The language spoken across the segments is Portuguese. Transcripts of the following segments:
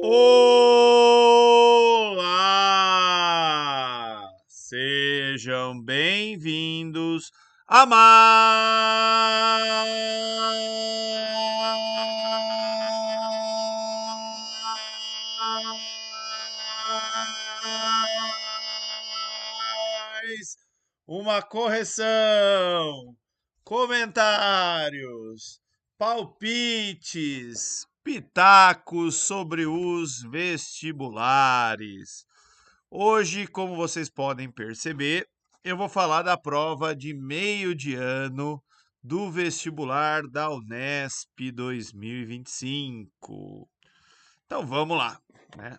Olá! Sejam bem-vindos a mais uma correção, comentários, palpites, pitacos sobre os vestibulares. Hoje, como vocês podem perceber, eu vou falar da prova de meio de ano do vestibular da Unesp 2025. Então vamos lá, né?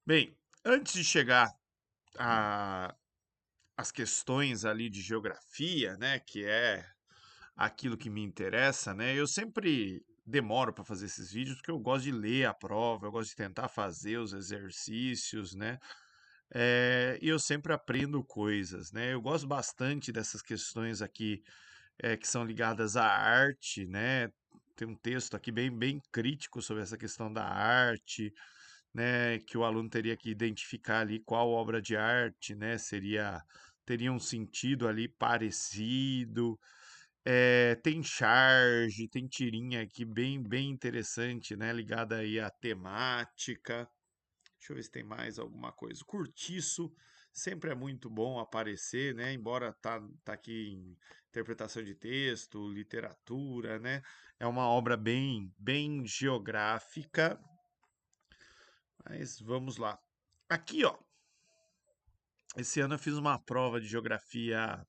Bem, antes de chegar a as questões ali de geografia, né, que é aquilo que me interessa, né? Eu sempre demoro para fazer esses vídeos porque eu gosto de ler a prova, eu gosto de tentar fazer os exercícios, né? E eu sempre aprendo coisas, né? Eu gosto bastante dessas questões aqui que são ligadas à arte, né? Tem um texto aqui bem crítico sobre essa questão da arte, né? Que o aluno teria que identificar ali qual obra de arte, né? Teria um sentido ali parecido. Tem charge, tem tirinha aqui bem interessante, né? Ligada aí à temática. Deixa eu ver se tem mais alguma coisa. Cortiço sempre é muito bom aparecer, né? Embora tá aqui em interpretação de texto, literatura, né? É uma obra bem geográfica, mas vamos lá. Aqui, ó, esse ano eu fiz uma prova de geografia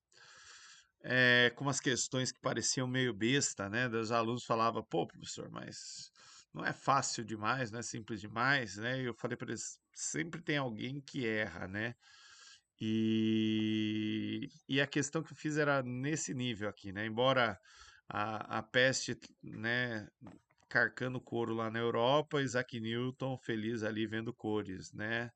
com umas questões que pareciam meio besta, né? Os alunos falavam, pô, professor, mas não é fácil demais, não é simples demais, né? E eu falei para eles, sempre tem alguém que erra, né? E a questão que eu fiz era nesse nível aqui, né? Embora a peste, né, carcando couro lá na Europa, Isaac Newton feliz ali vendo cores, né?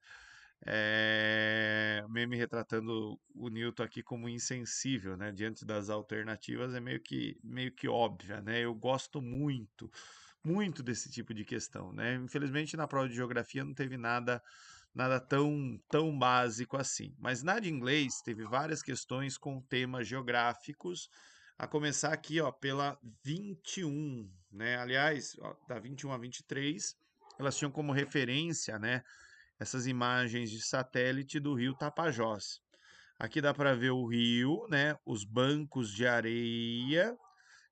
Meme retratando o Newton aqui como insensível, né? Diante das alternativas é meio que óbvia, né? Eu gosto muito desse tipo de questão, né? Infelizmente na prova de geografia não teve nada tão básico assim. Mas na de inglês teve várias questões com temas geográficos, a começar aqui, ó, pela 21, né? Aliás, ó, da 21 a 23, elas tinham como referência, né, essas imagens de satélite do rio Tapajós. Aqui dá para ver o rio, né, os bancos de areia,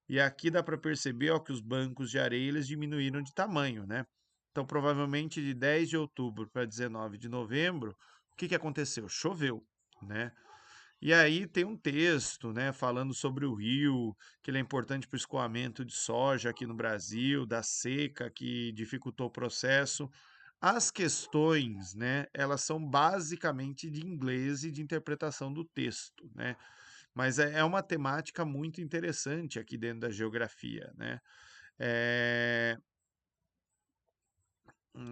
e aqui dá para perceber, ó, que os bancos de areia eles diminuíram de tamanho, né? Então, provavelmente de 10 de outubro para 19 de novembro, o que aconteceu? Choveu, né? E aí tem um texto, né, falando sobre o rio, que ele é importante para o escoamento de soja aqui no Brasil, da seca que dificultou o processo. As questões, né, elas são basicamente de inglês e de interpretação do texto, né? Mas é uma temática muito interessante aqui dentro da geografia, né? É,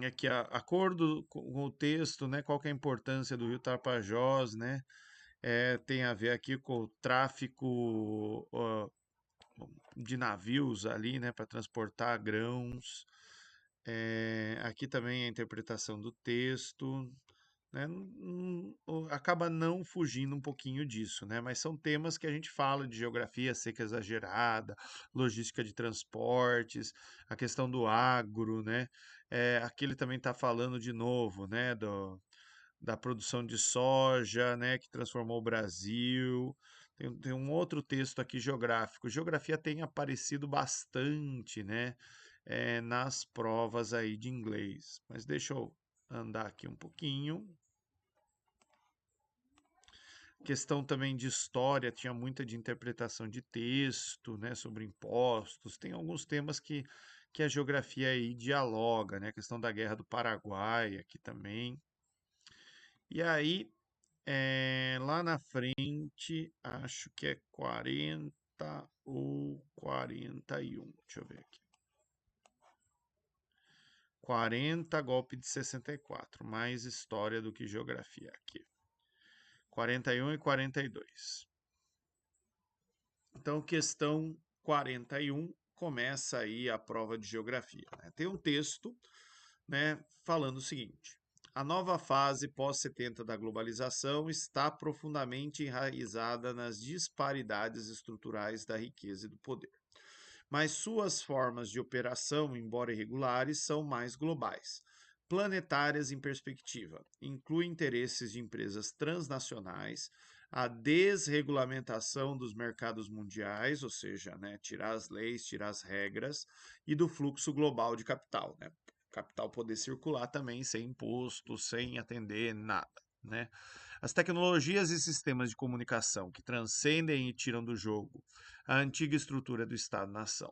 aqui acordo com o texto, né? Qual que é a importância do rio Tapajós, né? Tem a ver aqui com o tráfico de navios ali, né, para transportar grãos. Aqui também a interpretação do texto, né, acaba não fugindo um pouquinho disso, né? Mas são temas que a gente fala de geografia seca exagerada, logística de transportes, a questão do agro, né? Aqui ele também está falando de novo, né, da produção de soja, né, que transformou o Brasil. Tem um outro texto aqui geográfico. Geografia tem aparecido bastante, né, nas provas aí de inglês. Mas deixa eu andar aqui um pouquinho. Questão também de história, tinha muita de interpretação de texto, né, sobre impostos. Tem alguns temas que a geografia aí dialoga, né? A questão da Guerra do Paraguai aqui também. E aí, lá na frente, acho que é 40 ou 41. Deixa eu ver aqui. 40 golpe de 64. Mais história do que geografia aqui. 41 e 42. Então, questão 41. começa aí a prova de geografia, né? Tem um texto, né, falando o seguinte: a nova fase pós-70 da globalização está profundamente enraizada nas disparidades estruturais da riqueza e do poder. Mas suas formas de operação, embora irregulares, são mais globais. Planetárias em perspectiva, inclui interesses de empresas transnacionais, a desregulamentação dos mercados mundiais, ou seja, né, tirar as leis, tirar as regras, e do fluxo global de capital, né? Capital poder circular também sem imposto, sem atender nada, né? As tecnologias e sistemas de comunicação que transcendem e tiram do jogo a antiga estrutura do Estado-nação.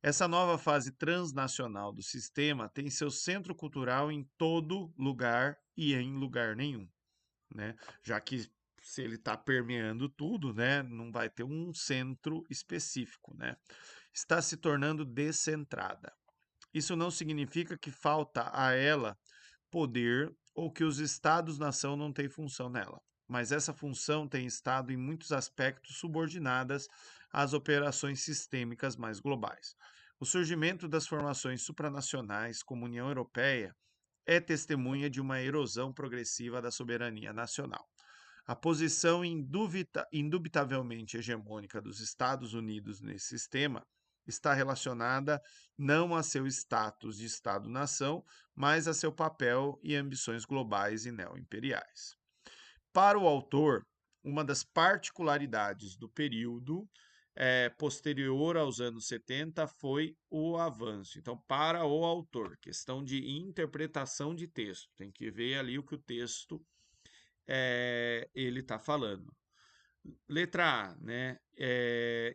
Essa nova fase transnacional do sistema tem seu centro cultural em todo lugar e em lugar nenhum, né? Já que se ele está permeando tudo, né, não vai ter um centro específico, né? Está se tornando descentrada. Isso não significa que falta a ela poder ou que os estados-nação não têm função nela, mas essa função tem estado em muitos aspectos subordinadas às operações sistêmicas mais globais. O surgimento das formações supranacionais, como a União Europeia, é testemunha de uma erosão progressiva da soberania nacional. A posição indubitavelmente hegemônica dos Estados Unidos nesse sistema está relacionada não a seu status de Estado-nação, mas a seu papel e ambições globais e neoimperiais. Para o autor, uma das particularidades do período posterior aos anos 70 foi o avanço. Então, para o autor, questão de interpretação de texto, tem que ver ali o que o texto ele está falando. Letra A, né?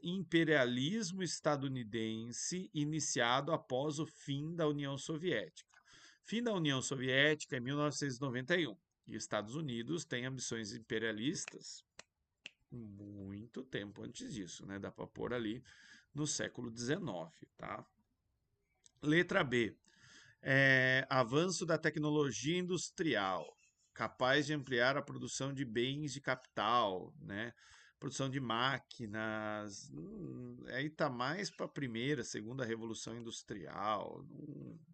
Imperialismo estadunidense iniciado após o fim da União Soviética. Fim da União Soviética em 1991. E Estados Unidos tem ambições imperialistas muito tempo antes disso, né? Dá para pôr ali no século XIX, tá? Letra B. Avanço da tecnologia industrial, capaz de ampliar a produção de bens de capital, né? Produção de máquinas, aí tá mais para a primeira, segunda revolução industrial,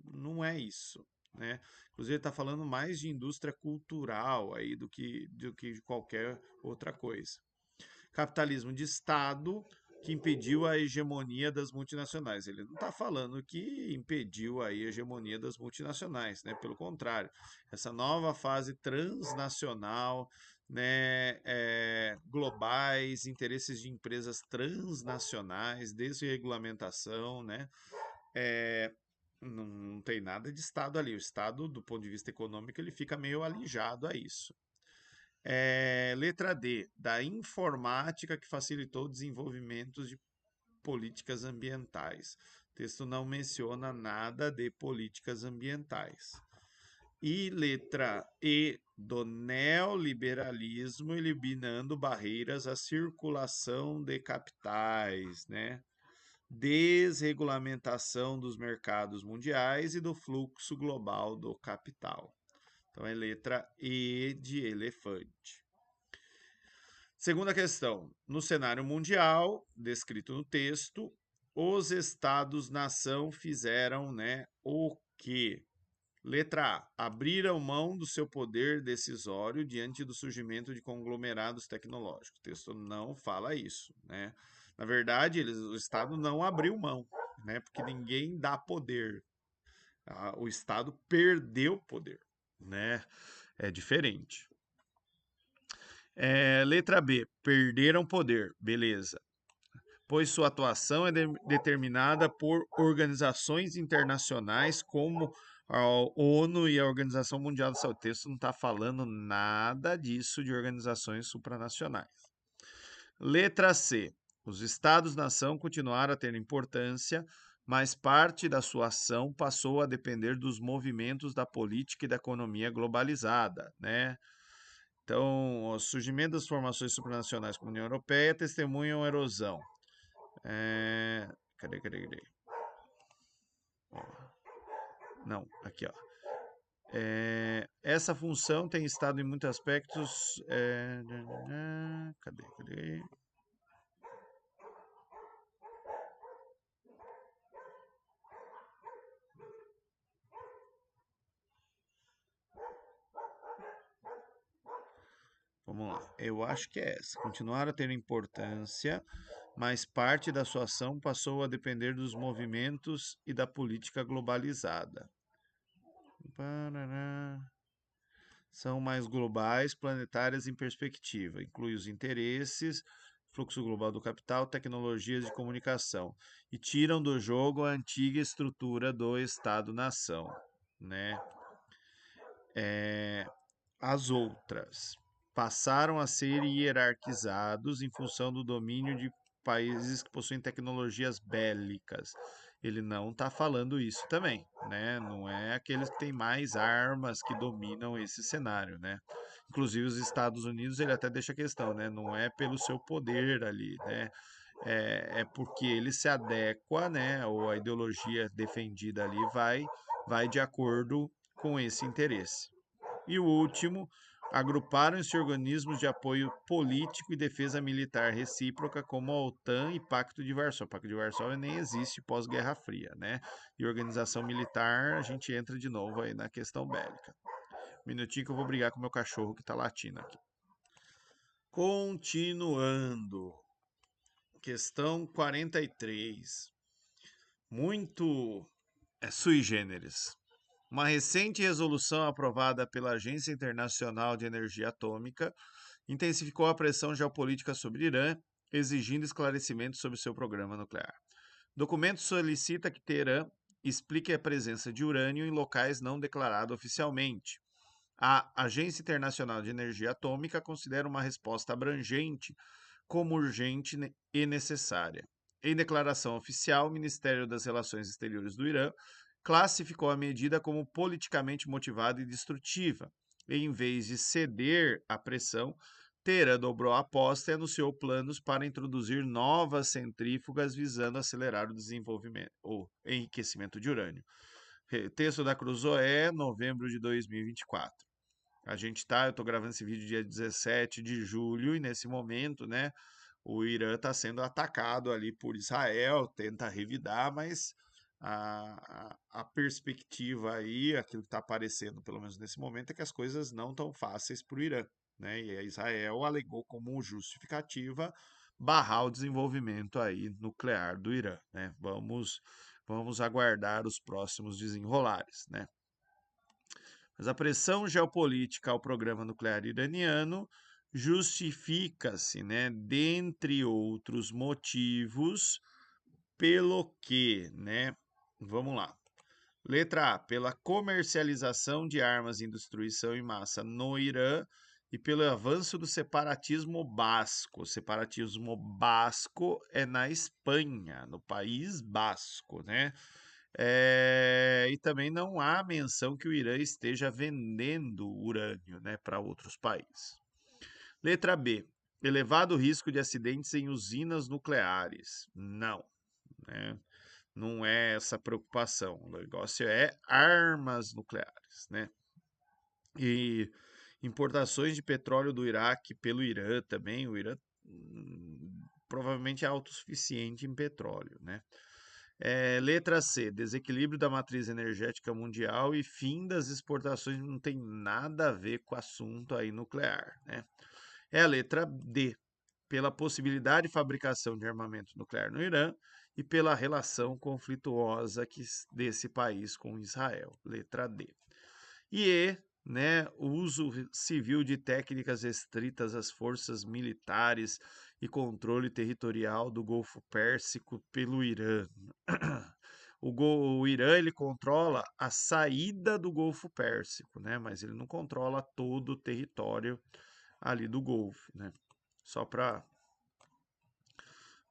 não é isso, né? Inclusive está falando mais de indústria cultural aí do que de qualquer outra coisa. Capitalismo de Estado que impediu a hegemonia das multinacionais. Ele não está falando que impediu a hegemonia das multinacionais, né? Pelo contrário, essa nova fase transnacional, né, globais, interesses de empresas transnacionais, desregulamentação, né, não tem nada de Estado ali. O Estado, do ponto de vista econômico, ele fica meio alijado a isso. Letra D, da informática que facilitou o desenvolvimento de políticas ambientais. O texto não menciona nada de políticas ambientais. E letra E, do neoliberalismo eliminando barreiras à circulação de capitais, né? Desregulamentação dos mercados mundiais e do fluxo global do capital. Então é letra E de elefante. Segunda questão. No cenário mundial, descrito no texto, os estados-nação fizeram, né, o quê? Letra A. Abriram mão do seu poder decisório diante do surgimento de conglomerados tecnológicos. O texto não fala isso, né? Na verdade, o Estado não abriu mão, né? Porque ninguém dá poder. O Estado perdeu poder, né? É diferente. Letra B. Perderam poder. Beleza. Pois sua atuação é determinada por organizações internacionais como a ONU e a Organização Mundial da Saúde. O texto não está falando nada disso de organizações supranacionais. Letra C. Os Estados-nação continuaram a ter importância, mas parte da sua ação passou a depender dos movimentos da política e da economia globalizada, né? Então, o surgimento das formações supranacionais como a União Europeia testemunham a erosão. Cadê? Ó, não, aqui, ó. Essa função tem estado em muitos aspectos. Cadê? Vamos lá. Eu acho que é essa. Continuar a ter importância, mas parte da sua ação passou a depender dos movimentos e da política globalizada. Parará. São mais globais, planetárias em perspectiva. Inclui os interesses, fluxo global do capital, tecnologias de comunicação. E tiram do jogo a antiga estrutura do Estado-nação, né? As outras passaram a ser hierarquizados em função do domínio de países que possuem tecnologias bélicas. Ele não está falando isso também, né? Não é aqueles que têm mais armas que dominam esse cenário, né? Inclusive os Estados Unidos, ele até deixa a questão, né? Não é pelo seu poder ali, né? É porque ele se adequa, né? Ou a ideologia defendida ali vai de acordo com esse interesse. E o último, agruparam-se organismos de apoio político e defesa militar recíproca, como a OTAN e Pacto de Varsóvia. O Pacto de Varsóvia nem existe pós-Guerra Fria, né? E organização militar, a gente entra de novo aí na questão bélica. Um minutinho que eu vou brigar com o meu cachorro que tá latindo aqui. Continuando. Questão 43. Muito sui generis. Uma recente resolução aprovada pela Agência Internacional de Energia Atômica intensificou a pressão geopolítica sobre o Irã, exigindo esclarecimentos sobre seu programa nuclear. O documento solicita que Teherã explique a presença de urânio em locais não declarados oficialmente. A Agência Internacional de Energia Atômica considera uma resposta abrangente como urgente e necessária. Em declaração oficial, o Ministério das Relações Exteriores do Irã classificou a medida como politicamente motivada e destrutiva. E, em vez de ceder à pressão, Teherã dobrou a aposta e anunciou planos para introduzir novas centrífugas visando acelerar o desenvolvimento ou enriquecimento de urânio. Texto da Cruzoé, novembro de 2024. Eu estou gravando esse vídeo dia 17 de julho e nesse momento, né, o Irã está sendo atacado ali por Israel, tenta revidar, mas a perspectiva aí, aquilo que está aparecendo, pelo menos nesse momento, é que as coisas não estão fáceis para o Irã, né? E a Israel alegou como justificativa barrar o desenvolvimento aí nuclear do Irã, né? Vamos aguardar os próximos desenrolares, né? Mas a pressão geopolítica ao programa nuclear iraniano justifica-se, né, dentre outros motivos, pelo que, né? Vamos lá. Letra A, pela comercialização de armas e destruição em massa no Irã e pelo avanço do separatismo basco. O separatismo basco é na Espanha, no País Basco, né? E também não há menção que o Irã esteja vendendo urânio, né, para outros países. Letra B, elevado risco de acidentes em usinas nucleares. Não, né? Não é essa preocupação. O negócio é armas nucleares, né? E importações de petróleo do Iraque pelo Irã também. O Irã provavelmente é autossuficiente em petróleo, né? Letra C, desequilíbrio da matriz energética mundial e fim das exportações não tem nada a ver com o assunto aí nuclear, né? É a letra D, pela possibilidade de fabricação de armamento nuclear no Irã e pela relação conflituosa desse país com Israel. Letra D. E E, né, o uso civil de técnicas restritas às forças militares e controle territorial do Golfo Pérsico pelo Irã. O Irã ele controla a saída do Golfo Pérsico, né, mas ele não controla todo o território ali do Golfo, né? Só para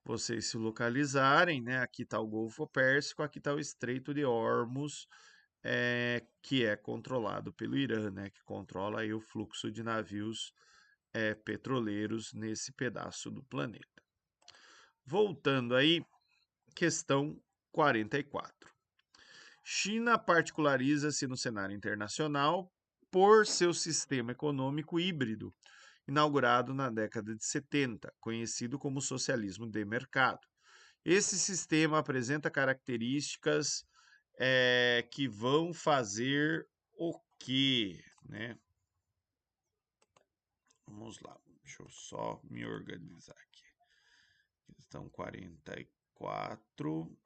vocês se localizarem, né? Aqui está o Golfo Pérsico, aqui está o Estreito de Hormuz, que é controlado pelo Irã, né? Que controla aí o fluxo de navios petroleiros nesse pedaço do planeta. Voltando aí, questão 44. China particulariza-se no cenário internacional por seu sistema econômico híbrido, inaugurado na década de 70, conhecido como socialismo de mercado. Esse sistema apresenta características que vão fazer o quê, né? Vamos lá, deixa eu só me organizar aqui. Questão 44.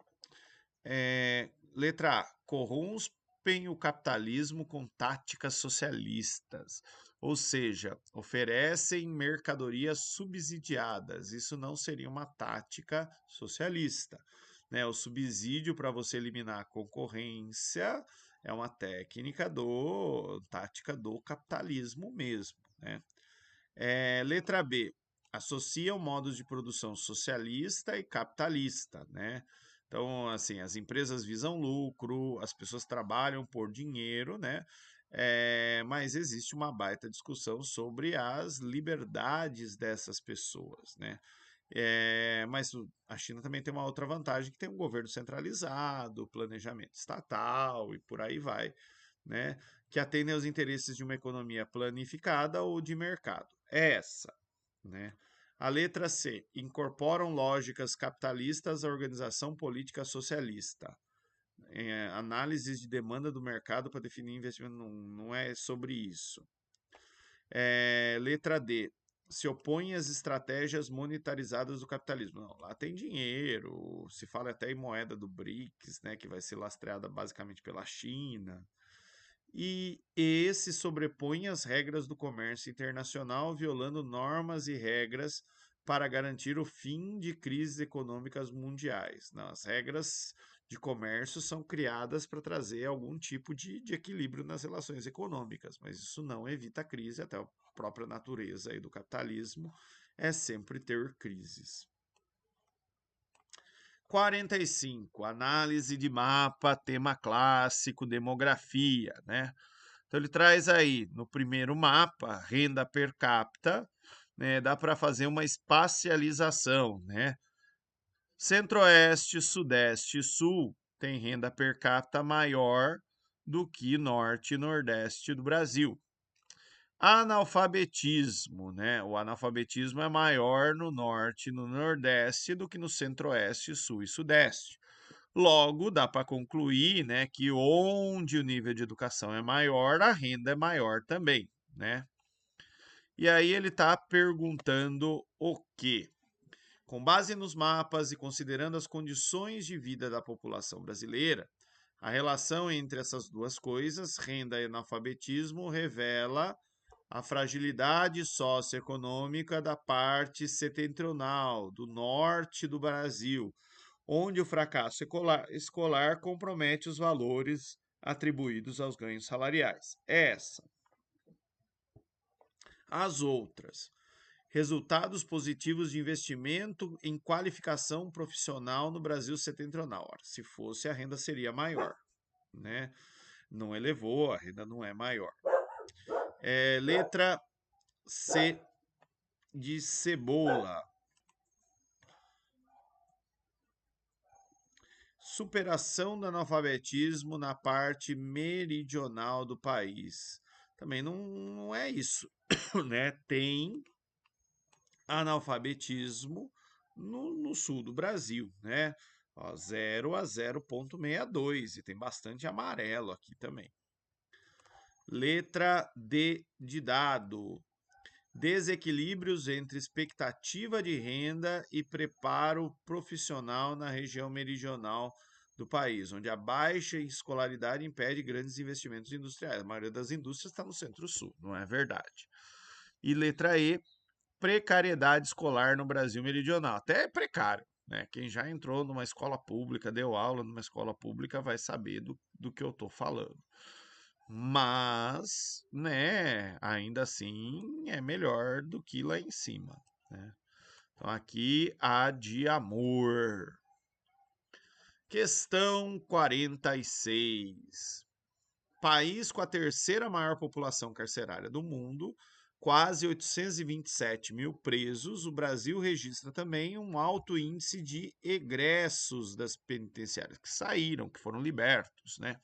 Letra A. Corrompem o capitalismo com táticas socialistas, ou seja, oferecem mercadorias subsidiadas. Isso não seria uma tática socialista, né? O subsídio para você eliminar a concorrência é uma tática do capitalismo mesmo, né? Letra B. Associam modos de produção socialista e capitalista, né? Então, assim, as empresas visam lucro, as pessoas trabalham por dinheiro, né? Mas existe uma baita discussão sobre as liberdades dessas pessoas, né? Mas a China também tem uma outra vantagem, que tem um governo centralizado, planejamento estatal e por aí vai, né? Que atendem aos interesses de uma economia planificada ou de mercado. É essa, né? A letra C. Incorporam lógicas capitalistas à organização política socialista. Análises de demanda do mercado para definir investimento não é sobre isso. Letra D. Se opõe às estratégias monetarizadas do capitalismo. Não, lá tem dinheiro, se fala até em moeda do BRICS, né, que vai ser lastreada basicamente pela China. E esse sobrepõe às regras do comércio internacional, violando normas e regras para garantir o fim de crises econômicas mundiais. Não, as regras de comércio são criadas para trazer algum tipo de equilíbrio nas relações econômicas, mas isso não evita a crise, até a própria natureza aí do capitalismo é sempre ter crises. 45. Análise de mapa, tema clássico, demografia, né? Então ele traz aí no primeiro mapa, renda per capita, né? Dá para fazer uma espacialização, né? Centro-Oeste, Sudeste e Sul tem renda per capita maior do que Norte e Nordeste do Brasil. Analfabetismo, né? O analfabetismo é maior no Norte e no Nordeste do que no Centro-Oeste, Sul e Sudeste. Logo, dá para concluir, né, que onde o nível de educação é maior, a renda é maior também, né? E aí ele está perguntando o quê? Com base nos mapas e considerando as condições de vida da população brasileira, a relação entre essas duas coisas, renda e analfabetismo, revela a fragilidade socioeconômica da parte setentrional, do norte do Brasil, onde o fracasso escolar compromete os valores atribuídos aos ganhos salariais. Essa. As outras. Resultados positivos de investimento em qualificação profissional no Brasil setentrional. Ora, se fosse, a renda seria maior, né? Não elevou, a renda não é maior. Letra C de cebola. Superação do analfabetismo na parte meridional do país. Também não é isso, né? Tem analfabetismo no sul do Brasil, né? Ó, 0 a 0,62 e tem bastante amarelo aqui também. Letra D de dado. Desequilíbrios entre expectativa de renda e preparo profissional na região meridional do país, onde a baixa escolaridade impede grandes investimentos industriais. A maioria das indústrias está no centro-sul, não é verdade? E letra E, precariedade escolar no Brasil meridional. Até é precário, né? Quem já entrou numa escola pública, deu aula numa escola pública, vai saber do que eu estou falando. Mas, né, ainda assim é melhor do que lá em cima, né? Então aqui a de amor. Questão 46. País com a terceira maior população carcerária do mundo, quase 827 mil presos, o Brasil registra também um alto índice de egressos das penitenciárias, que saíram, que foram libertos, né?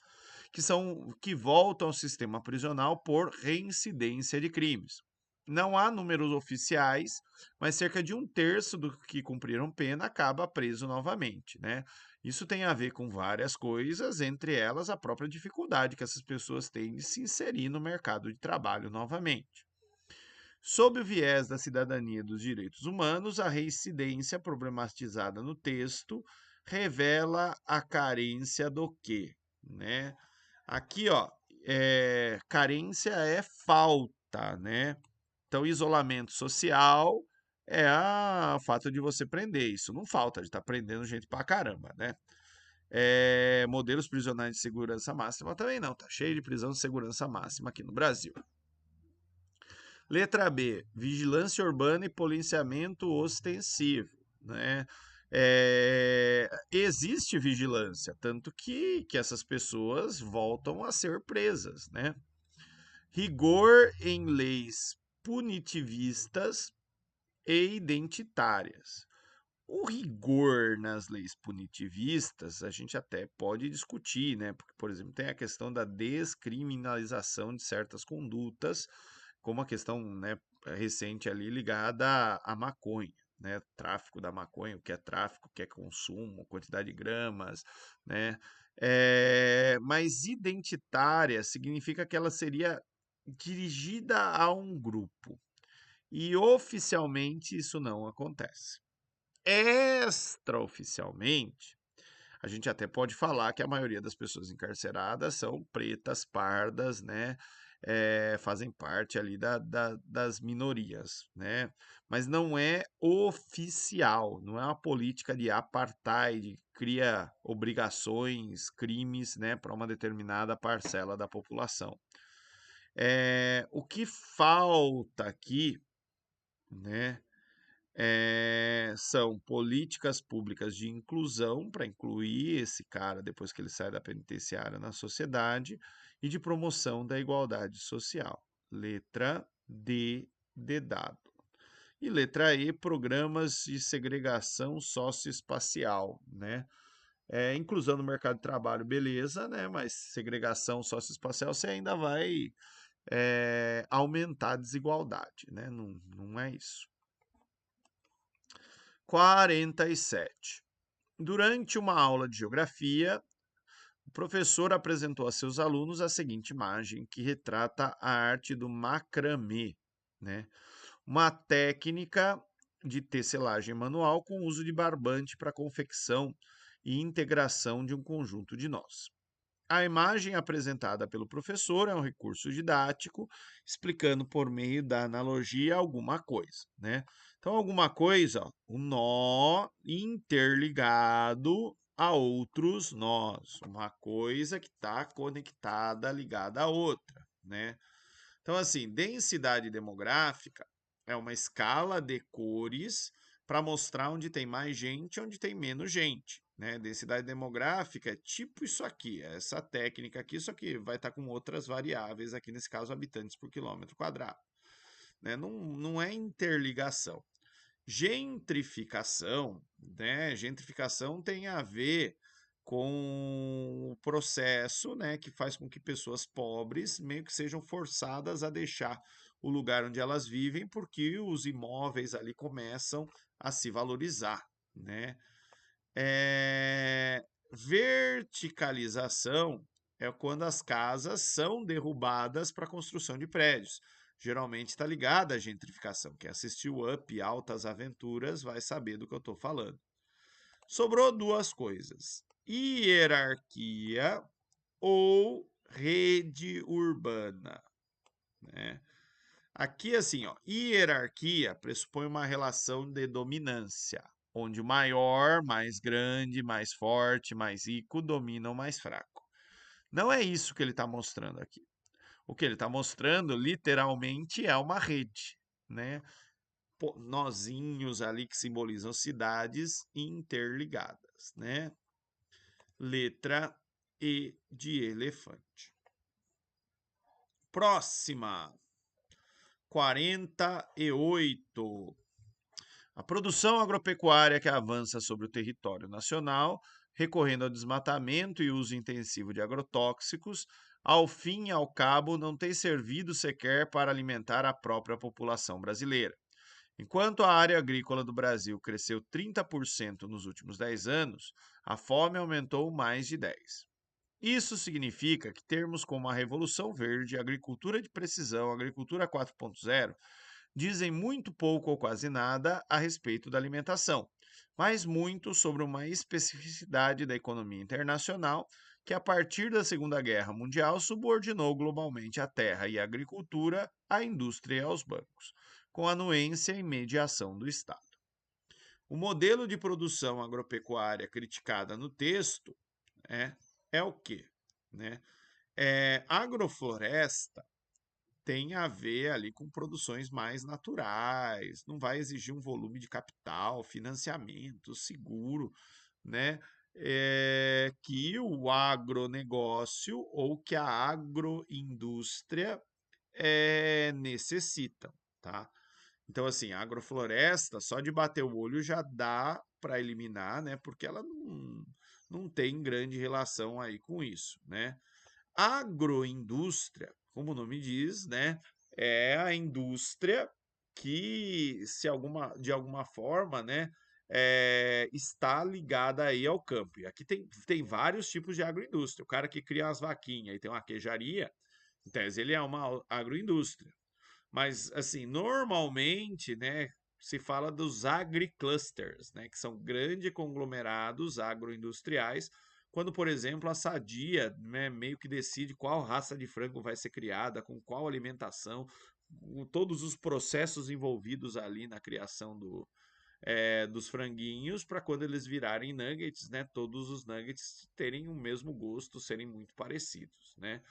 Que voltam ao sistema prisional por reincidência de crimes. Não há números oficiais, mas cerca de um terço do que cumpriram pena acaba preso novamente, né? Isso tem a ver com várias coisas, entre elas a própria dificuldade que essas pessoas têm de se inserir no mercado de trabalho novamente. Sob o viés da cidadania e dos direitos humanos, a reincidência problematizada no texto revela a carência do quê, né? Aqui, ó, carência é falta, né? Então, isolamento social é o fato de você prender. Isso não falta, de estar prendendo gente pra caramba, né? Modelos prisionais de segurança máxima também não, tá cheio de prisão de segurança máxima aqui no Brasil. Letra B, vigilância urbana e policiamento ostensivo, né? Existe vigilância, tanto que essas pessoas voltam a ser presas, né? Rigor em leis punitivistas e identitárias. O rigor nas leis punitivistas a gente até pode discutir, né? Porque, por exemplo, tem a questão da descriminalização de certas condutas, como a questão, né, recente ali ligada à maconha, né? Tráfico da maconha, o que é tráfico, o que é consumo, quantidade de gramas, né? Mas identitária significa que ela seria dirigida a um grupo. E oficialmente isso não acontece. Extraoficialmente, a gente até pode falar que a maioria das pessoas encarceradas são pretas, pardas, né? Fazem parte ali das minorias, né? Mas não é oficial, não é uma política de apartheid, que cria obrigações, crimes, né, para uma determinada parcela da população. O que falta aqui, né, são políticas públicas de inclusão para incluir esse cara depois que ele sai da penitenciária na sociedade e de promoção da igualdade social. Letra D de dado. E letra E, programas de segregação socioespacial, né? Inclusão no mercado de trabalho, beleza, né? Mas segregação socioespacial você ainda vai aumentar a desigualdade, né? Não, não é isso. 47. Durante uma aula de geografia, o professor apresentou a seus alunos a seguinte imagem que retrata a arte do macramê, né? Uma técnica de tecelagem manual com uso de barbante para confecção e integração de um conjunto de nós. A imagem apresentada pelo professor é um recurso didático, explicando por meio da analogia alguma coisa, né? Então, alguma coisa, ó, um nó interligado a outros nós, uma coisa que está conectada, ligada à outra, né? Então, assim, densidade demográfica é uma escala de cores para mostrar onde tem mais gente e onde tem menos gente, né? Densidade demográfica é tipo isso aqui, essa técnica aqui, só que vai estar com outras variáveis, aqui nesse caso, habitantes por quilômetro quadrado, né? Não, não é interligação. Gentrificação, né? Gentrificação tem a ver com o processo, né, que faz com que pessoas pobres meio que sejam forçadas a deixar o lugar onde elas vivem, porque os imóveis ali começam a se valorizar, né? Verticalização é quando as casas são derrubadas para a construção de prédios. Geralmente está ligada à gentrificação. Quem assistiu Up, Altas Aventuras, vai saber do que eu estou falando. Sobrou duas coisas: hierarquia ou rede urbana, né? Aqui, assim, ó, hierarquia pressupõe uma relação de dominância, onde o maior, mais grande, mais forte, mais rico domina o mais fraco. Não é isso que ele está mostrando aqui. O que ele está mostrando, literalmente, é uma rede, né? Nozinhos ali que simbolizam cidades interligadas, né? Letra E de elefante. Próxima. 48. A produção agropecuária que avança sobre o território nacional, recorrendo ao desmatamento e uso intensivo de agrotóxicos, ao fim e ao cabo não tem servido sequer para alimentar a própria população brasileira. Enquanto a área agrícola do Brasil cresceu 30% nos últimos 10 anos, a fome aumentou mais de 10%. Isso significa que termos como a Revolução Verde, agricultura de precisão, agricultura 4.0 dizem muito pouco ou quase nada a respeito da alimentação, mas muito sobre uma especificidade da economia internacional que, a partir da Segunda Guerra Mundial, subordinou globalmente a terra e a agricultura à indústria e aos bancos, com anuência e mediação do Estado. O modelo de produção agropecuária criticada no texto é o quê? Né? Agrofloresta tem a ver ali com produções mais naturais, não vai exigir um volume de capital, financiamento, seguro, né? Que o agronegócio ou que a agroindústria necessitam, tá? Então, assim, a agrofloresta, só de bater o olho já dá para eliminar, né? Porque ela não tem grande relação aí com isso, né? Agroindústria, como o nome diz, né, é a indústria que, de alguma forma, né, está ligada aí ao campo. E aqui tem vários tipos de agroindústria. O cara que cria as vaquinhas e tem uma queijaria, então ele é uma agroindústria. Mas, assim, normalmente, né, se fala dos agriclusters, né, que são grandes conglomerados agroindustriais, quando, por exemplo, a Sadia, né, meio que decide qual raça de frango vai ser criada, com qual alimentação, com todos os processos envolvidos ali na criação dos franguinhos, para quando eles virarem nuggets, né, todos os nuggets terem o mesmo gosto, serem muito parecidos, né?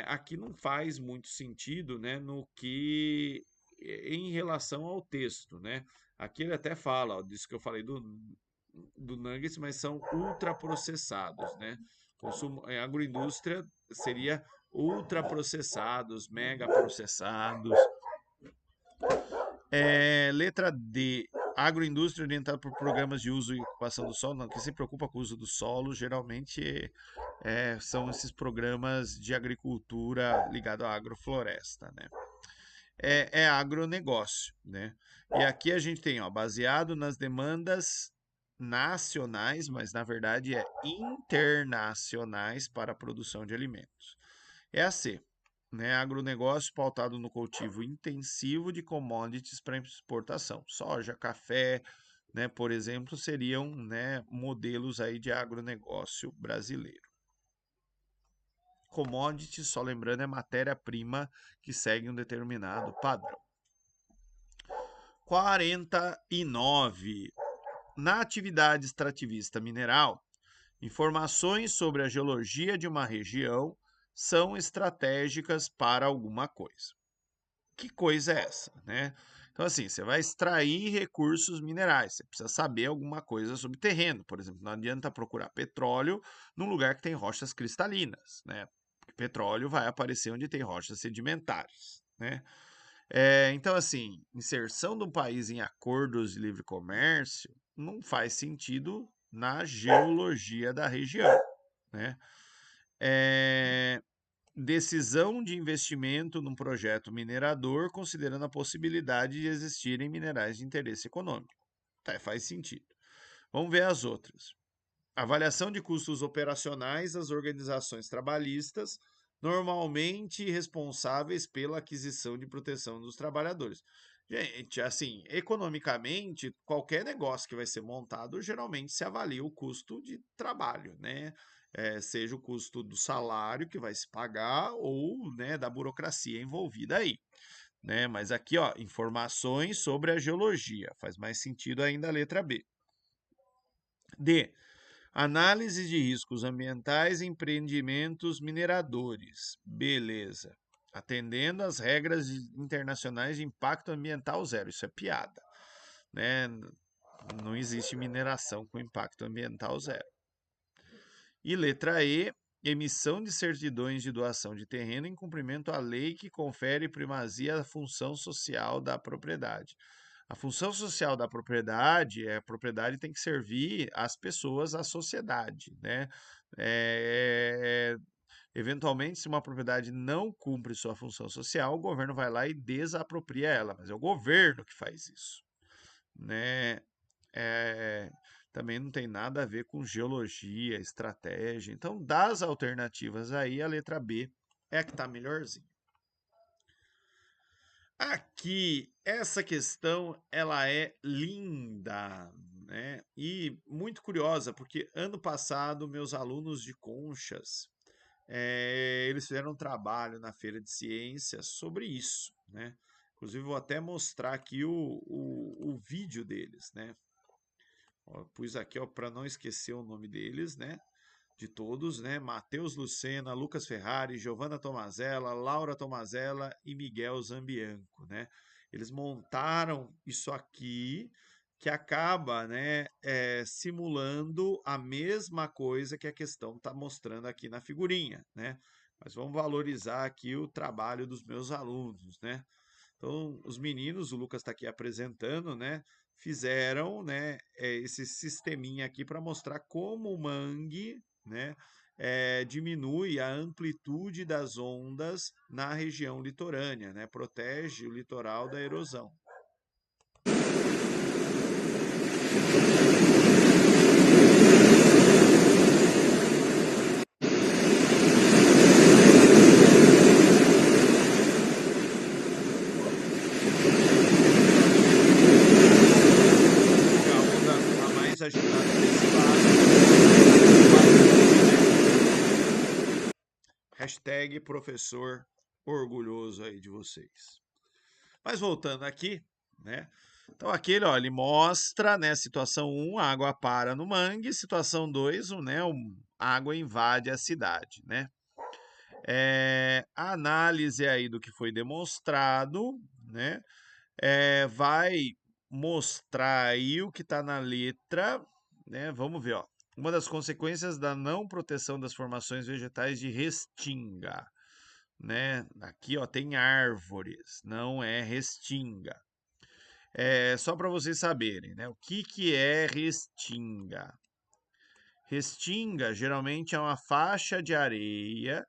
Aqui não faz muito sentido, né, no que em relação ao texto, né? Aqui ele até fala, ó, disso que eu falei do nuggets, mas são ultraprocessados, né? Consumo, agroindústria seria ultraprocessados, mega processados. Letra D. Agroindústria orientada por programas de uso e ocupação do solo. Não, quem se preocupa com o uso do solo geralmente são esses programas de agricultura ligado à agrofloresta, né? É agronegócio, né? E aqui a gente tem, ó, baseado nas demandas nacionais, mas na verdade é internacionais para a produção de alimentos. É a C, né? Agronegócio pautado no cultivo intensivo de commodities para exportação. Soja, café, né, por exemplo, seriam, né, modelos aí de agronegócio brasileiro. Commodity, só lembrando, é matéria-prima que segue um determinado padrão. 49. Na atividade extrativista mineral, informações sobre a geologia de uma região são estratégicas para alguma coisa. Que coisa é essa, né? Então, assim, você vai extrair recursos minerais, você precisa saber alguma coisa sobre terreno. Por exemplo, não adianta procurar petróleo num lugar que tem rochas cristalinas, né? Porque petróleo vai aparecer onde tem rochas sedimentares, né? Então, assim, inserção do país em acordos de livre comércio não faz sentido na geologia da região, né? É, Decisão de investimento num projeto minerador, considerando a possibilidade de existirem minerais de interesse econômico. Tá, faz sentido. Vamos ver as outras. Avaliação de custos operacionais das organizações trabalhistas, normalmente responsáveis pela aquisição de proteção dos trabalhadores. Gente, assim, economicamente, qualquer negócio que vai ser montado, geralmente se avalia o custo de trabalho, né? Seja o custo do salário que vai se pagar ou, né, da burocracia envolvida aí, né? Mas aqui, ó, informações sobre a geologia. Faz mais sentido ainda a letra B. D. Análise de riscos ambientais em empreendimentos mineradores. Beleza. Atendendo às regras internacionais de impacto ambiental zero. Isso é piada, né? Não existe mineração com impacto ambiental zero. E letra E, emissão de certidões de doação de terreno em cumprimento à lei que confere primazia à função social da propriedade. A função social da propriedade a propriedade tem que servir às pessoas, à sociedade, né? Eventualmente, se uma propriedade não cumpre sua função social, o governo vai lá e desapropria ela, mas é o governo que faz isso, né? É, também não tem nada a ver com geologia, estratégia. Então, das alternativas aí, a letra B é a que está melhorzinha. Aqui, essa questão, ela é linda, né? E muito curiosa, porque ano passado, meus alunos de Conchas, eles fizeram um trabalho na Feira de Ciências sobre isso, né? Inclusive, vou até mostrar aqui o vídeo deles, né? Ó, pus aqui, ó, para não esquecer o nome deles, né? De todos, né? Matheus Lucena, Lucas Ferrari, Giovanna Tomazella, Laura Tomazella e Miguel Zambianco, né? Eles montaram isso aqui que acaba, né, simulando a mesma coisa que a questão está mostrando aqui na figurinha, né? Mas vamos valorizar aqui o trabalho dos meus alunos, né? Então, os meninos, o Lucas está aqui apresentando, né? Fizeram, né, esse sisteminha aqui para mostrar como o mangue, né, diminui a amplitude das ondas na região litorânea, né? Protege o litoral da erosão. A onda a mais agitada desse lado. Hashtag professor orgulhoso aí de vocês. Mas voltando aqui, né? Então aqui ele mostra, né, situação 1, a água para no mangue, situação 2, né, a água invade a cidade, né? A análise aí do que foi demonstrado, né, vai mostrar aí o que está na letra, né? Vamos ver, ó. Uma das consequências da não proteção das formações vegetais de restinga, né? Aqui, ó, tem árvores, não é restinga. Só para vocês saberem, né? O que é restinga? Restinga geralmente é uma faixa de areia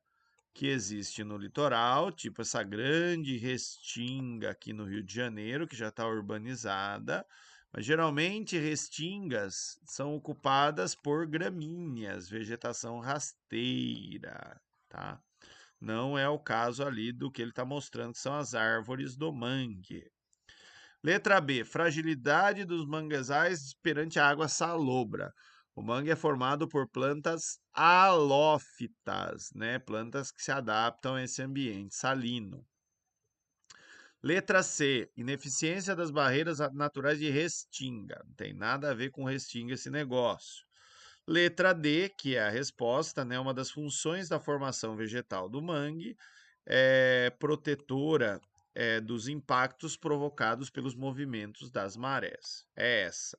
que existe no litoral, tipo essa grande restinga aqui no Rio de Janeiro, que já está urbanizada. Mas geralmente restingas são ocupadas por gramíneas, vegetação rasteira, tá? Não é o caso ali do que ele está mostrando, que são as árvores do mangue. Letra B, fragilidade dos manguezais perante a água salobra. O mangue é formado por plantas halófitas, né? Plantas que se adaptam a esse ambiente salino. Letra C, ineficiência das barreiras naturais de restinga. Não tem nada a ver com restinga esse negócio. Letra D, que é a resposta, né? Uma das funções da formação vegetal do mangue é protetora dos impactos provocados pelos movimentos das marés. É essa.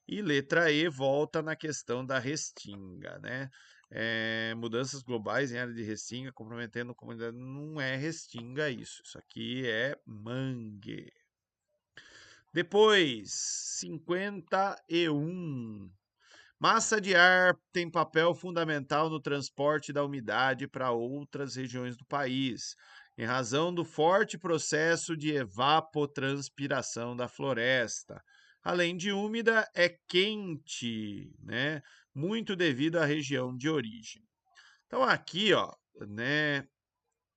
E letra E volta na questão da restinga, né? Mudanças globais em área de restinga comprometendo a comunidade. Não é restinga isso. Isso aqui é mangue. Depois, 51. Massa de ar tem papel fundamental no transporte da umidade para outras regiões do país, em razão do forte processo de evapotranspiração da floresta. Além de úmida, é quente, né? Muito devido à região de origem. Então aqui, ó, né,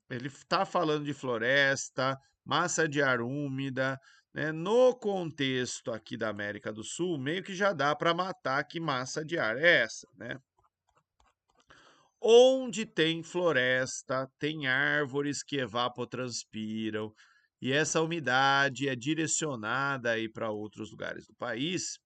ele está falando de floresta, massa de ar úmida, né? No contexto aqui da América do Sul, meio que já dá para matar que massa de ar é essa, né? Onde tem floresta, tem árvores que evapotranspiram, e essa umidade é direcionada aí para outros lugares do país,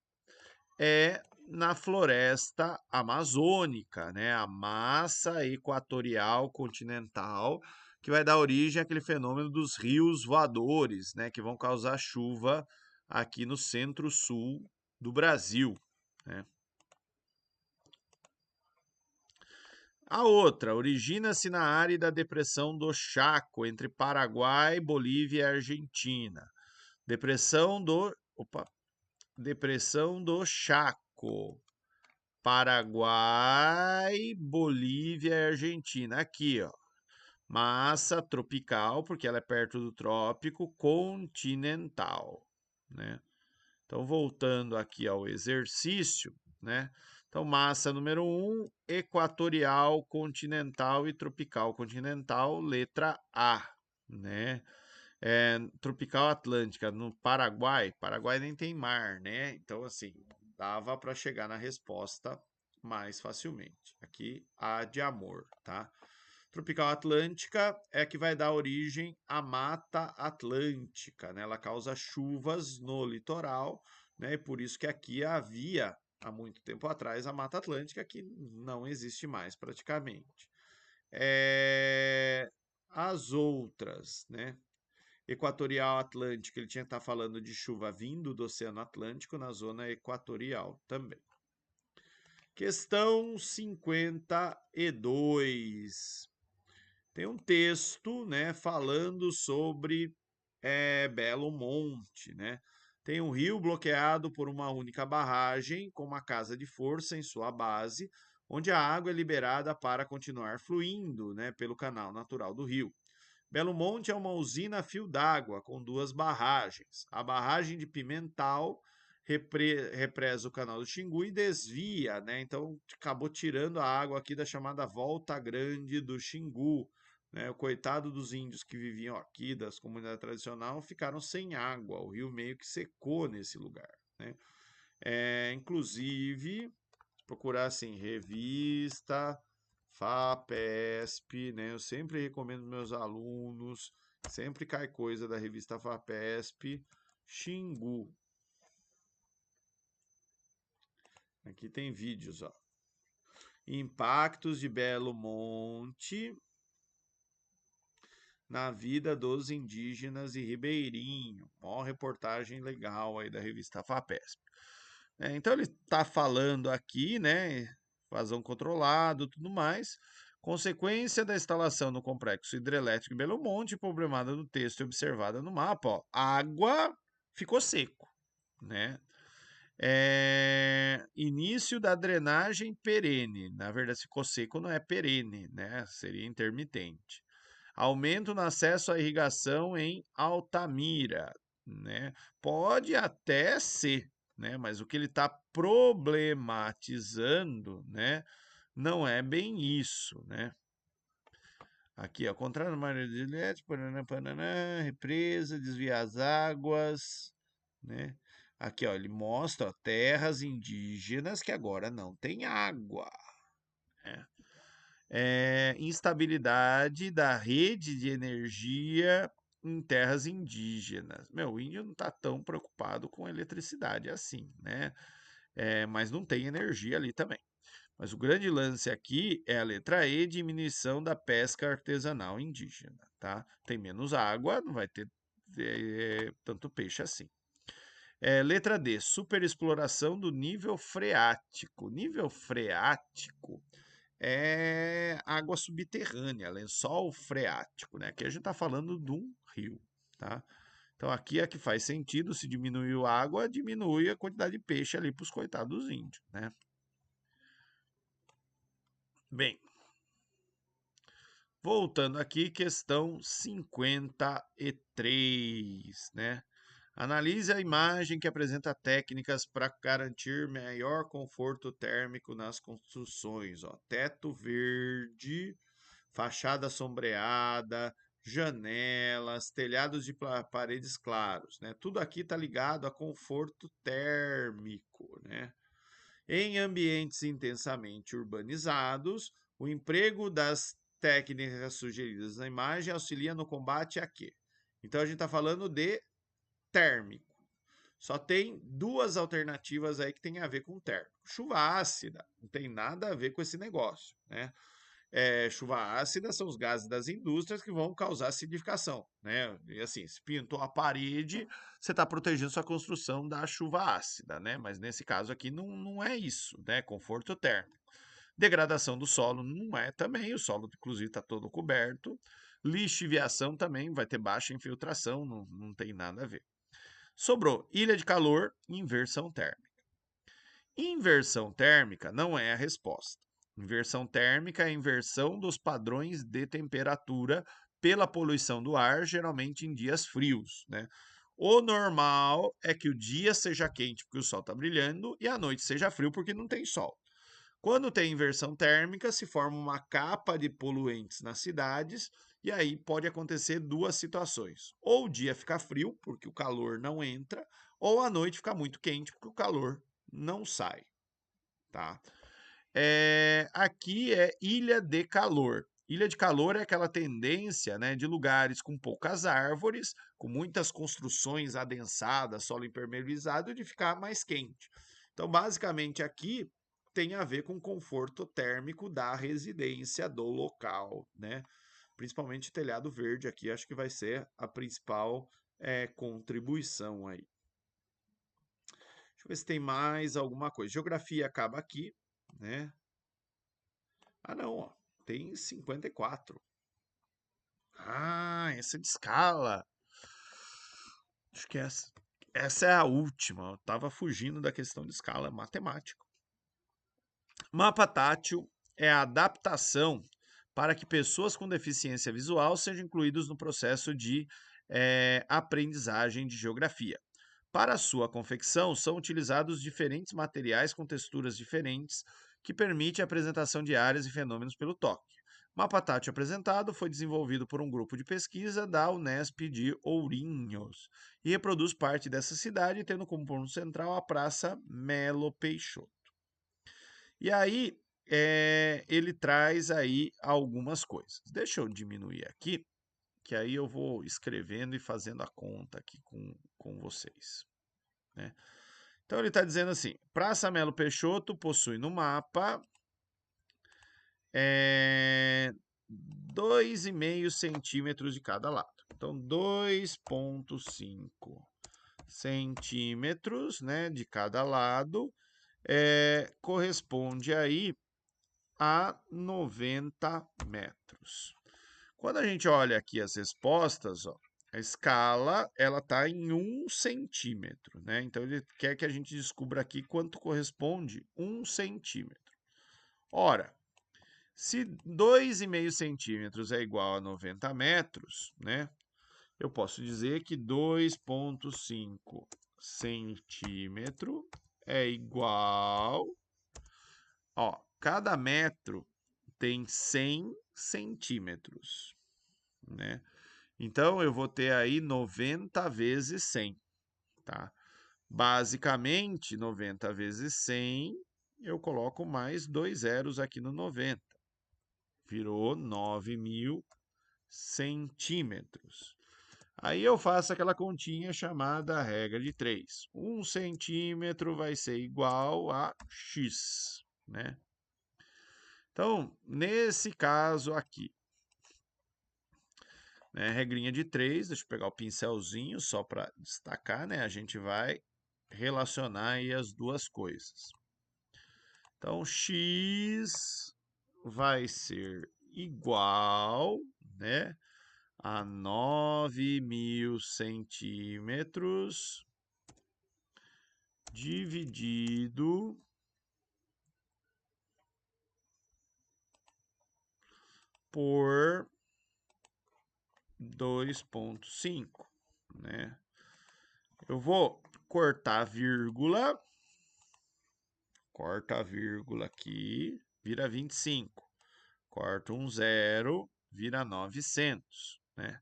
é na floresta amazônica, né? A massa equatorial continental, que vai dar origem àquele fenômeno dos rios voadores, né? Que vão causar chuva aqui no centro-sul do Brasil, né? A outra, origina-se na área da depressão do Chaco, entre Paraguai, Bolívia e Argentina. Depressão do Chaco. Paraguai, Bolívia e Argentina. Aqui, ó. Massa tropical, porque ela é perto do trópico, continental, né? Então, voltando aqui ao exercício, né? Então, massa número 1, equatorial, continental e tropical continental, letra A, né? Tropical Atlântica, no Paraguai. Paraguai nem tem mar, né? Então, assim, dava para chegar na resposta mais facilmente. Aqui, A de amor, tá? Tropical Atlântica é a que vai dar origem à Mata Atlântica, né? Ela causa chuvas no litoral, né? E por isso que aqui havia, há muito tempo atrás, a Mata Atlântica, que não existe mais praticamente. As outras, né? Equatorial Atlântica, ele tinha que estar falando de chuva vindo do Oceano Atlântico na zona equatorial também. Questão 52. Tem um texto, né, falando sobre Belo Monte, né? Tem um rio bloqueado por uma única barragem, com uma casa de força em sua base, onde a água é liberada para continuar fluindo, né, pelo canal natural do rio. Belo Monte é uma usina a fio d'água com duas barragens. A barragem de Pimental represa o canal do Xingu e desvia, né? Então acabou tirando a água aqui da chamada Volta Grande do Xingu. Né? O coitado dos índios que viviam aqui, das comunidades tradicionais, ficaram sem água. O rio meio que secou nesse lugar. Né? Inclusive, procurar assim, revista FAPESP, né? Eu sempre recomendo meus alunos, sempre cai coisa da revista FAPESP, Xingu. Aqui tem vídeos, ó. Impactos de Belo Monte na vida dos indígenas e ribeirinho. Ó, reportagem legal aí da revista FAPESP. Então ele está falando aqui, né? Vazão controlado, tudo mais. Consequência da instalação no complexo hidrelétrico Belo Monte, problemada no texto e observada no mapa, ó, água ficou seco, né? Início da drenagem perene. Na verdade, ficou seco não é perene, né? Seria intermitente. Aumento no acesso à irrigação em Altamira, né? Pode até ser, né? Mas o que ele está problematizando, né? Não é bem isso, né? Aqui, ao contrário da maioria de elétrico, represa, desviar as águas, né? Aqui, ó, ele mostra ó, terras indígenas que agora não têm água. Né? Instabilidade da rede de energia em terras indígenas. Meu, o índio não está tão preocupado com eletricidade assim, né? Mas não tem energia ali também. Mas o grande lance aqui é a letra E, diminuição da pesca artesanal indígena, tá? Tem menos água, não vai ter tanto peixe assim. Letra D, superexploração do nível freático. Nível freático é água subterrânea, lençol freático, né? Aqui a gente está falando de um rio, tá? Então aqui é que faz sentido, se diminuiu a água, diminui a quantidade de peixe ali para os coitados índios, né? Bem, voltando aqui, questão 53, né? Analise a imagem que apresenta técnicas para garantir maior conforto térmico nas construções. Ó. Teto verde, fachada sombreada, janelas, telhados de paredes claros. Né? Tudo aqui está ligado a conforto térmico. Né? Em ambientes intensamente urbanizados, o emprego das técnicas sugeridas na imagem auxilia no combate a quê? Então a gente está falando de térmico. Só tem duas alternativas aí que tem a ver com térmico. Chuva ácida não tem nada a ver com esse negócio, né? Chuva ácida são os gases das indústrias que vão causar acidificação, né? E assim, se pintou a parede, você está protegendo sua construção da chuva ácida, né? Mas nesse caso aqui não é isso, né? Conforto térmico. Degradação do solo não é também, o solo inclusive está todo coberto. Lixiviação também vai ter baixa infiltração, não tem nada a ver. Sobrou ilha de calor e inversão térmica. Inversão térmica não é a resposta. Inversão térmica é a inversão dos padrões de temperatura pela poluição do ar, geralmente em dias frios. Né? O normal é que o dia seja quente porque o sol está brilhando e a noite seja frio porque não tem sol. Quando tem inversão térmica, se forma uma capa de poluentes nas cidades, e aí pode acontecer duas situações. Ou o dia ficar frio, porque o calor não entra, ou a noite ficar muito quente, porque o calor não sai, tá? Aqui é ilha de calor. Ilha de calor é aquela tendência, né, de lugares com poucas árvores, com muitas construções adensadas, solo impermeabilizado, de ficar mais quente. Então, basicamente, aqui tem a ver com o conforto térmico da residência do local, né? Principalmente telhado verde aqui, acho que vai ser a principal contribuição aí. Deixa eu ver se tem mais alguma coisa. Geografia acaba aqui, né? Ah, não, ó, tem 54. Ah, essa é de escala. Acho que essa é a última. Eu tava fugindo da questão de escala matemática. Mapa tátil é a adaptação para que pessoas com deficiência visual sejam incluídos no processo de aprendizagem de geografia. Para sua confecção, são utilizados diferentes materiais com texturas diferentes, que permite a apresentação de áreas e fenômenos pelo toque. O mapa tátil apresentado foi desenvolvido por um grupo de pesquisa da Unesp de Ourinhos e reproduz parte dessa cidade, tendo como ponto central a Praça Melo Peixoto. E aí, ele traz aí algumas coisas. Deixa eu diminuir aqui, que aí eu vou escrevendo e fazendo a conta aqui com vocês, né? Então ele está dizendo assim: Praça Melo Peixoto possui no mapa 2,5 centímetros de cada lado. Então, 2,5 centímetros, né, de cada lado corresponde aí a 90 metros. Quando a gente olha aqui as respostas, ó, a escala ela está em 1 centímetro, né? Então ele quer que a gente descubra aqui quanto corresponde 1 centímetro. Ora, se 2,5 centímetros é igual a 90 metros, né? Eu posso dizer que 2,5 centímetro é igual. Ó, cada metro tem 100 centímetros, né? Então, eu vou ter aí 90 vezes 100, tá? Basicamente, 90 vezes 100, eu coloco mais 2 zeros aqui no 90. Virou 9.000 centímetros. Aí eu faço aquela continha chamada regra de 3. 1 centímetro vai ser igual a x, né? Então, nesse caso aqui, né, regrinha de 3, deixa eu pegar o pincelzinho só para destacar, né? A gente vai relacionar aí as duas coisas. Então, x vai ser igual, né, a 9.000 centímetros dividido por 2,5, né? Eu vou cortar a vírgula, corta a vírgula aqui, vira 25. Corto um zero, vira 900, né?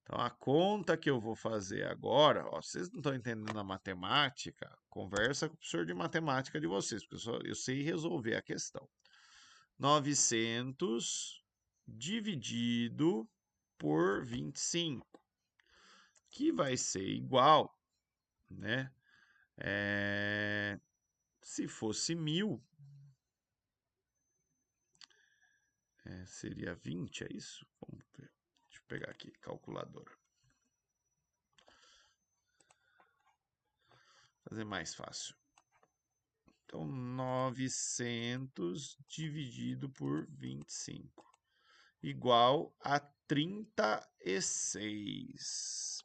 Então, a conta que eu vou fazer agora, ó, vocês não estão entendendo a matemática, conversa com o professor de matemática de vocês, porque eu sei resolver a questão. 900 dividido por 25, que vai ser igual, né? Se fosse 1.000, seria 20, é isso? Vamos ver. Deixa eu pegar aqui, calculadora. Fazer mais fácil. Então, 900 dividido por 25, igual a 36.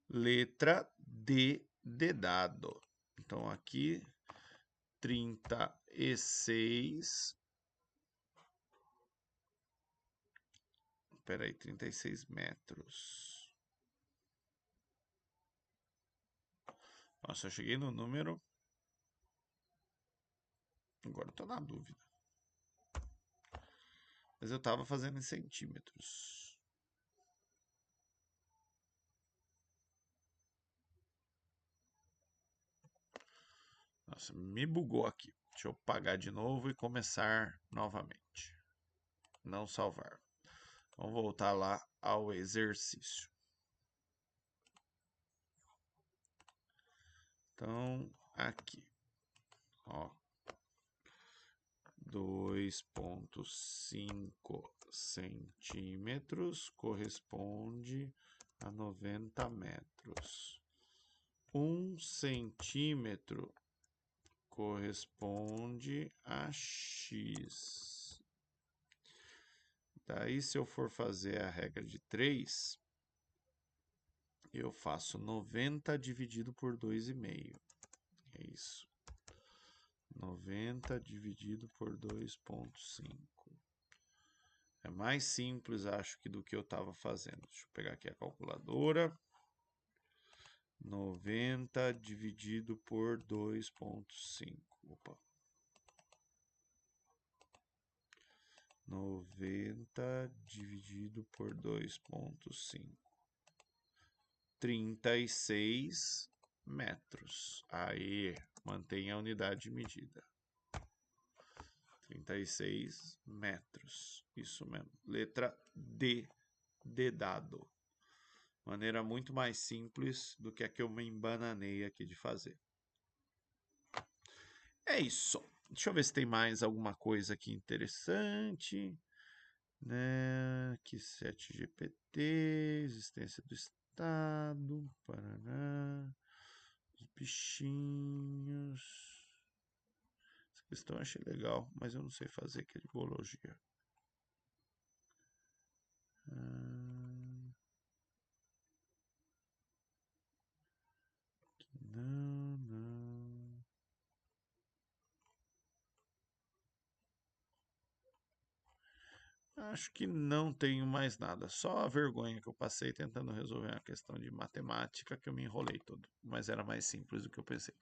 Letra D de dado. Então, aqui, 36. Espera aí, 36 metros. Nossa, eu cheguei no número. Agora eu tô na dúvida. Mas eu tava fazendo em centímetros. Nossa, me bugou aqui. Deixa eu pagar de novo e começar novamente. Não salvar. Vamos voltar lá ao exercício. Então, aqui, ó, 2,5 centímetros corresponde a 90 metros. 1 centímetro corresponde a x. Daí, se eu for fazer a regra de 3, eu faço 90 dividido por 2,5. É isso. 90 dividido por 2,5. É mais simples, acho, que do que eu estava fazendo. Deixa eu pegar aqui a calculadora. 90 dividido por 2,5. Opa. 90 dividido por 2,5. 36 metros. Aí, mantenha a unidade de medida. 36 metros. Isso mesmo. Letra D de dado. Maneira muito mais simples do que a que eu me embananei aqui de fazer. É isso. Deixa eu ver se tem mais alguma coisa aqui interessante. Né? Aqui 7GPT, existência do Estado, Paraná, os bichinhos. Essa questão eu achei legal, mas eu não sei fazer, que é de biologia. Não, não. Acho que não tenho mais nada. Só a vergonha que eu passei tentando resolver uma questão de matemática que eu me enrolei todo. Mas era mais simples do que eu pensei.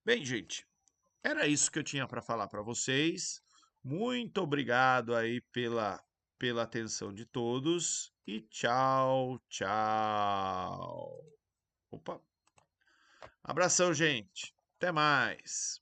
Bem, gente, era isso que eu tinha para falar para vocês. Muito obrigado aí pela atenção de todos. E tchau, tchau. Opa. Abração, gente. Até mais.